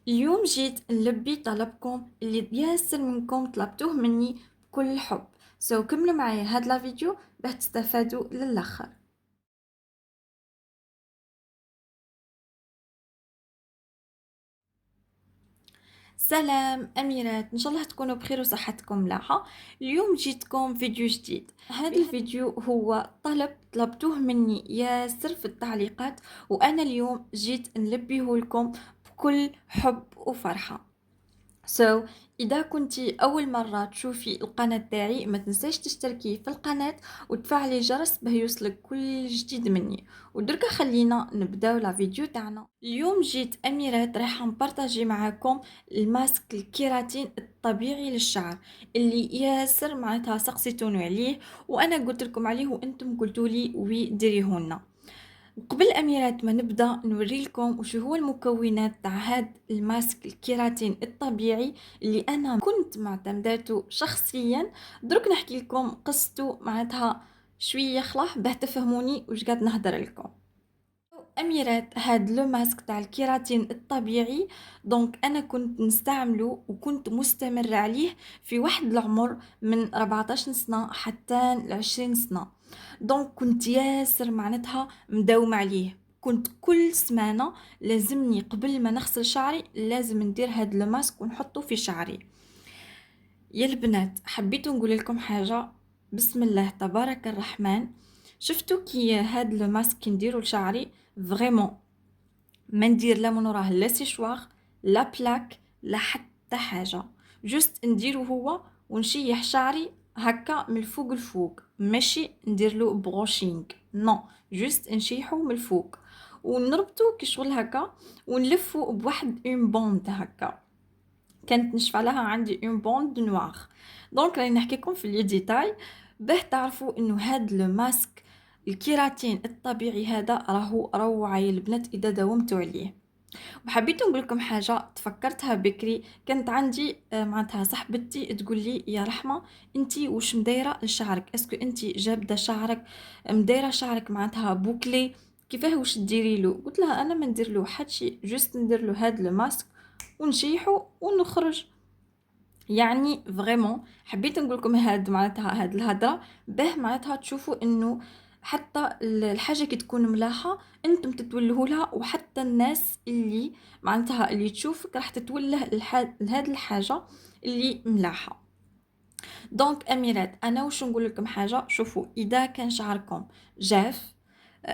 اليوم جيت نلبي طلبكم اللي ياسر منكم طلبتوه مني بكل حب. كملوا معايا هاد لا فيديو باش تستفادوا للاخر. سلام اميرات، ان شاء الله تكونوا بخير وصحتكم ملاحه. اليوم جيتكم فيديو جديد. هذا الفيديو هو طلبتوه مني ياسر في التعليقات، وانا اليوم جيت نلبيه لكم بكل حب وفرحه. إذا كنتي أول مرة تشوفي القناة تاعي ما تنساش تشتركي في القناة وتفعلي الجرس باه يوصلك كل جديد مني. ودركا خلينا نبداو لا فيديو تاعنا. اليوم جيت أميرات رايحة نبارطاجي معاكم الماسك الكيراتين الطبيعي للشعر اللي ياسر معناتها سقسيتوني عليه، وأنا قلت لكم عليه وأنتم قلتولي وي ديريهولنا. قبل أميرات ما نبدأ نوريلكم وشو هو المكونات تاع هاد الماسك الكيراتين الطبيعي اللي أنا كنت معتمداته شخصيا. درك نحكي لكم قصته معناتها شوية خلاص باه تفهموني وش قاعد نهدر لكم. أميرات، هاد لو ماسك تاع الكيراتين الطبيعي دونك أنا كنت نستعمله وكنت مستمرة عليه في واحد العمر من 14 سنة حتى ل 20 سنة. دونك كنت ياسر معناتها مداومة عليه، كنت كل سمانة لازمني قبل ما نغسل شعري لازم ندير هاد لو ماسك ونحطه في شعري. يا البنات، حبيت نقول لكم حاجة. بسم الله تبارك الرحمن. شفتوا كي هاد لو ماسك كي نديرو لشعري فريمون ما ندير لا من وراه لا سيشوار لا بلاك لا حتى حاجه، جوست نديرو هو ونشيح شعري هكا من الفوق الفوق، ماشي ندير له بروشينغ، نو، جوست نشيحو من الفوق ونربطو كي شغل هكا ونلفو بواحد اون بوند هكا. كانت نشفى لها عندي اون بوند نوار. دونك راني نحكيكم في لي ديتاي باه تعرفوا انه هاد لو ماسك الكيراتين الطبيعي هذا راهو روعه يا البنات اذا داومتوا عليه. وحبيت نقول لكم حاجه تفكرتها بكري، كانت عندي معناتها صاحبتي تقول لي يا رحمه انتي واش مدايره لشعرك، اسكو انتي جابده شعرك مدايره شعرك معناتها بوكلي كيفاه واش ديري له؟ قلت لها انا ما ندير له حتى شيء، جوست ندير له هاد الماسك ونشيحو ونخرج. يعني فريمون حبيت نقول لكم هاد معناتها هاد الهضره باه معناتها تشوفوا انه حتى الحاجه كي تكون ملاحه انتم تتولهوا لها، وحتى الناس اللي معناتها اللي تشوفك راح تتوله لهاد الحاجه اللي ملاحه. دونك اميرات، انا واش نقول لكم حاجه، شوفوا اذا كان شعركم جاف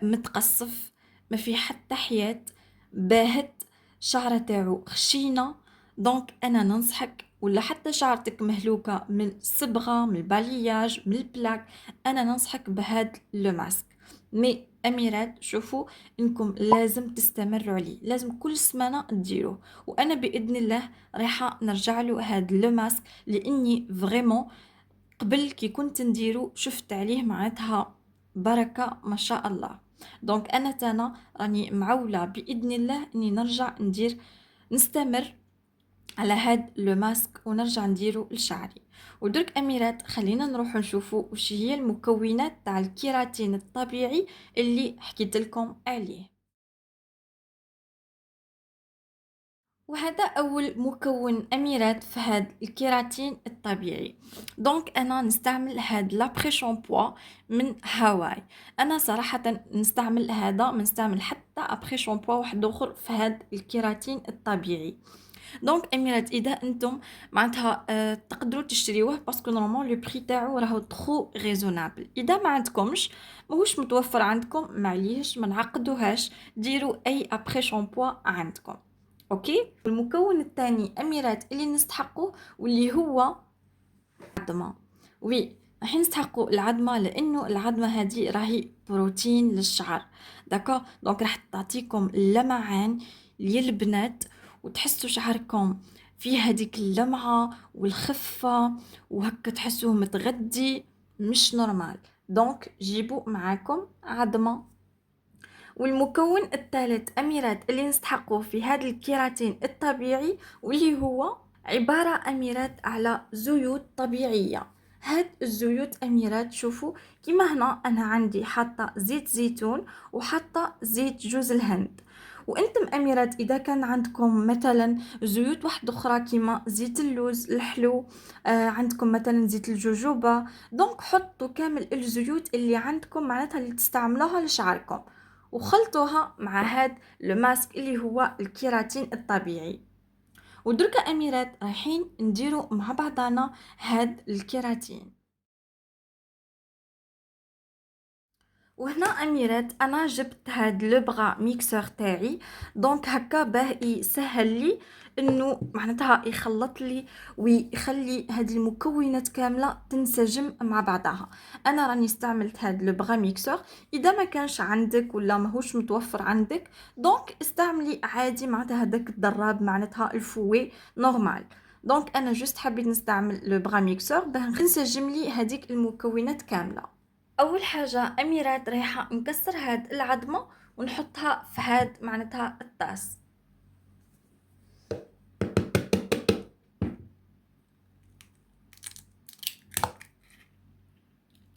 متقصف ما في حتى حياة باهت شعرة تاعو خشينة، دونك انا ننصحك، ولا حتى شعرتك مهلوكة من الصبغة من البالياج من البلاك، انا ننصحك بهاد لو ماسك. مي اميرات شوفوا انكم لازم تستمروا عليه، لازم كل سمانة تديروه، وانا باذن الله رايحة نرجع له هاد لو ماسك لاني فريمون قبل كي كنت نديرو شفت عليه معناتها بركة ما شاء الله. دونك انا تانا راني معولة باذن الله اني نرجع نستمر على هاد لو ماسك ونرجع نديرو لشعري. ودرك اميرات خلينا نروح نشوفو وش هي المكونات تاع الكيراتين الطبيعي اللي حكيت لكم عليه. وهذا أول مكون أميرات في هاد الكيراتين الطبيعي. دونك أنا نستعمل هاد لابخي شامبوا من هاواي. أنا صراحة نستعمل هذا، ما نستعمل حتى أبخي شامبوا واحد آخر في هاد الكيراتين الطبيعي. دونك أميرات إذا أنتم معناتها تقدروا تشتريوه باسكو نورمال لو بري تاعو راهو ترو ريزونابل. إذا ما عندكمش ماهوش متوفر عندكم معليش ما نعقدوهاش، ديروا أي أبخي شامبوا عندكم. اوكي. المكون الثاني اميرات اللي نستحقه واللي هو العظمه. وي، راح نستحقوا العظمه لانه العظمه هذه راهي بروتين للشعر. داكو، دونك راح تعطيكم اللمعان للبنات وتحسوا شعركم فيه هذيك اللمعه والخفه وهكا تحسوه متغدي مش نورمال. دونك جيبوا معاكم عظمه. والمكون الثالث أميرات اللي نستحقه في هذا الكيراتين الطبيعي واللي هو عبارة أميرات على زيوت طبيعية. هاد الزيوت أميرات شوفوا كيما هنا أنا عندي حاطة زيت زيتون وحاطة زيت جوز الهند، وانتم اميرات اذا كان عندكم مثلا زيوت واحده اخرى كيما زيت اللوز الحلو، عندكم مثلا زيت الجوجوبا، دونك حطوا كامل الزيوت اللي عندكم معناتها اللي تستعملوها لشعركم وخلطوها مع هاد لو ماسك اللي هو الكيراتين الطبيعي. ودركا اميرات رايحين نديرو مع بعضنا هاد الكيراتين. وهنا اميرات انا جبت هاد لو بغا ميكسور تاعي، دونك هكا باه يسهل لي انه معناتها يخلط لي ويخلي هاد المكونات كامله تنسجم مع بعضها. انا راني استعملت هاد لو بغا ميكسور، اذا ما كانش عندك ولا ماهوش متوفر عندك دونك استعملي عادي معناتها هداك الدراب معناتها الفوي نورمال. دونك انا جست حبيت نستعمل لو بغا ميكسور باه نسجم لي هذيك المكونات كامله. اول حاجه اميرات رايحه نكسر هاد العظمه ونحطها في هاد معناتها الطاس.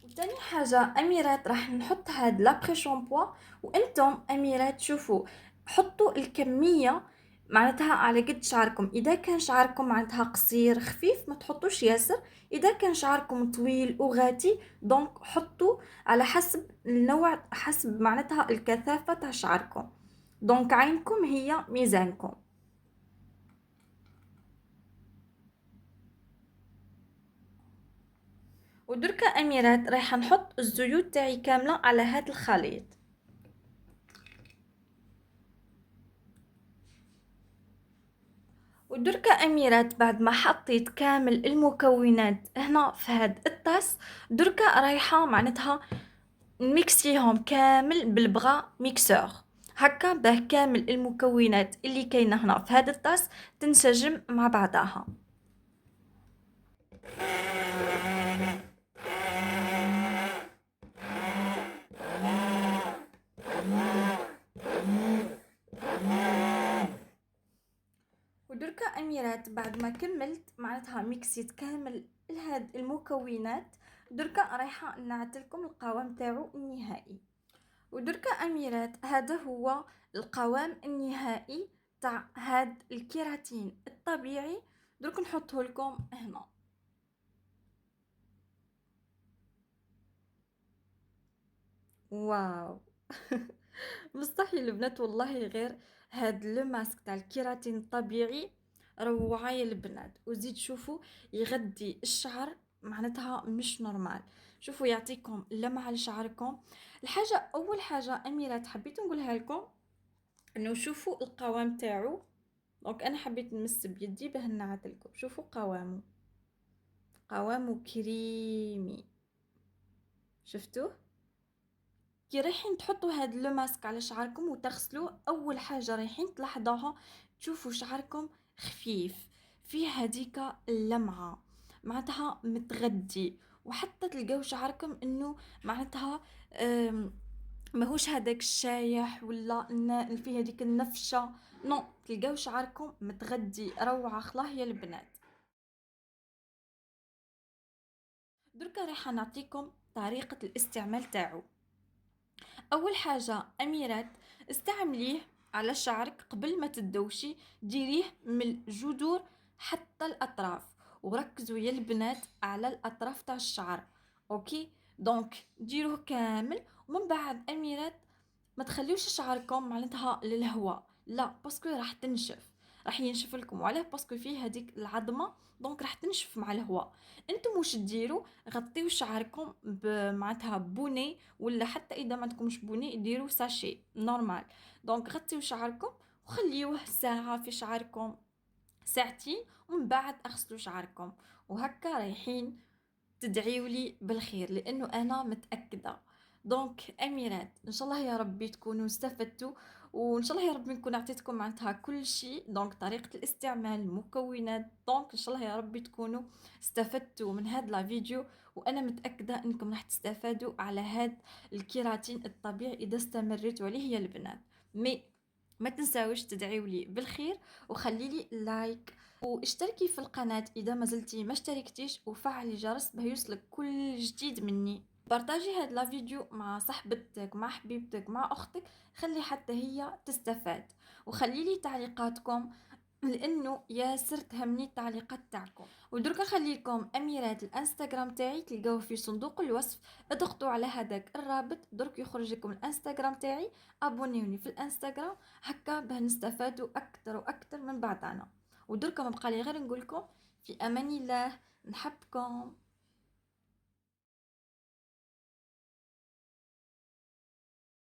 وتاني حاجه اميرات راح نحط هاد لابخي شامبوا، وانتم اميرات شوفوا حطوا الكميه معناتها على قد شعركم. اذا كان شعركم معناتها قصير خفيف ما تحطوش ياسر، اذا كان شعركم طويل وغاتي دونك حطوا على حسب النوع، حسب معناتها الكثافه تاع شعركم. دونك عينكم هي ميزانكم. ودركا اميرات رايحه نحط الزيوت تاعي كامله على هذا الخليط. ودركا اميرات بعد ما حطيت كامل المكونات هنا في هاد الطاس، دركا رايحه معناتها نميكسيهم كامل بالبغا ميكسور هكا باه كامل المكونات اللي كاينه هنا في هاد الطاس تنسجم مع بعضها. ودركا اميرات بعد ما كملت معناتها ميكسيت كامل هاد المكونات، دركا رايحه نعطيلكم القوام تاعو النهائي. ودركا اميرات هذا هو القوام النهائي تاع هاد الكيراتين الطبيعي. درك نحطه لكم هنا. واو مستحيل البنات والله، غير هاد لو ماسك تاع الكيراتين الطبيعي روعه يا البنات. وزيد شوفوا يغذي الشعر معناتها مش نورمال. شوفوا يعطيكم لمعه لشعركم. الحاجه اول حاجه اميرات حبيت نقولها لكم انه شوفوا القوام تاعو. دونك انا حبيت نمس بيدي باه نعطيلكم. شوفوا قوامه كريمي، شفتوه؟ كي رايحين تحطوا هاد لو ماسك على شعركم وتغسلوه اول حاجه رايحين تلاحظوها تشوفوا شعركم خفيف فيه هديك اللمعه معناتها متغدي، وحتى تلقاو شعركم انه معناتها ماهوش هذاك الشايح ولا فيه هذيك النفشه. نو، تلقاو شعركم متغدي روعه خلاه يا البنات. دركا رايحه نعطيكم طريقه الاستعمال تاعو. اول حاجه اميرات استعمليه على شعرك قبل ما تدوشي، ديريه من الجذور حتى الاطراف، وركزوا يا البنات على الاطراف تاع الشعر. اوكي، دونك ديروه كامل ومن بعد اميرات ما تخليوش شعركم معناتها للهواء، لا باسكو راح تنشف، راح ينشف لكم. وعلاه؟ باسكو فيه هذيك العظمه دونك راح تنشف مع الهواء. انتم واش ديروا؟ غطيو شعركم معناتها بوني، ولا حتى اذا ما عندكمش بوني ديروا ساشي نورمال. دونك غطيو شعركم وخليوه ساعه في شعركم، ساعتين، ومن بعد اغسلوا شعركم. وهكا رايحين تدعيولي بالخير لانه انا متاكده. دونك اميرات ان شاء الله يا ربي تكونوا استفدتوا، وان شاء الله يا ربي نكون اعطيتكم معناتها كل شيء، دونك طريقه الاستعمال المكونات. دونك ان شاء الله يا ربي تكونوا استفدتوا من هذا الفيديو، وانا متاكده انكم راح تستفادوا على هذا الكيراتين الطبيعي اذا استمريتوا عليه يا البنات. مي ما تنساوش تدعيوا لي بالخير، وخلي لي لايك واشتركي في القناة إذا ما زلتي ما اشتركتيش، وفعلي الجرس باه يوصلك كل جديد مني. بارطاجي هاد لا فيديو مع صاحبتك، مع حبيبتك، مع اختك، خلي حتى هي تستفاد. وخلي لي تعليقاتكم لانه ياسر تهمني التعليقات تاعكم. ودركا خليكم اميرات الانستغرام تاعي تلقاوه في صندوق الوصف، اضغطوا على هذاك الرابط درك يخرج لكم الانستغرام تاعي، ابونيوني في الانستغرام هكا باه نستفادوا اكثر واكثر من بعضنا. ودركا ما بقى لي غير نقول لكم في امان الله، نحبكم.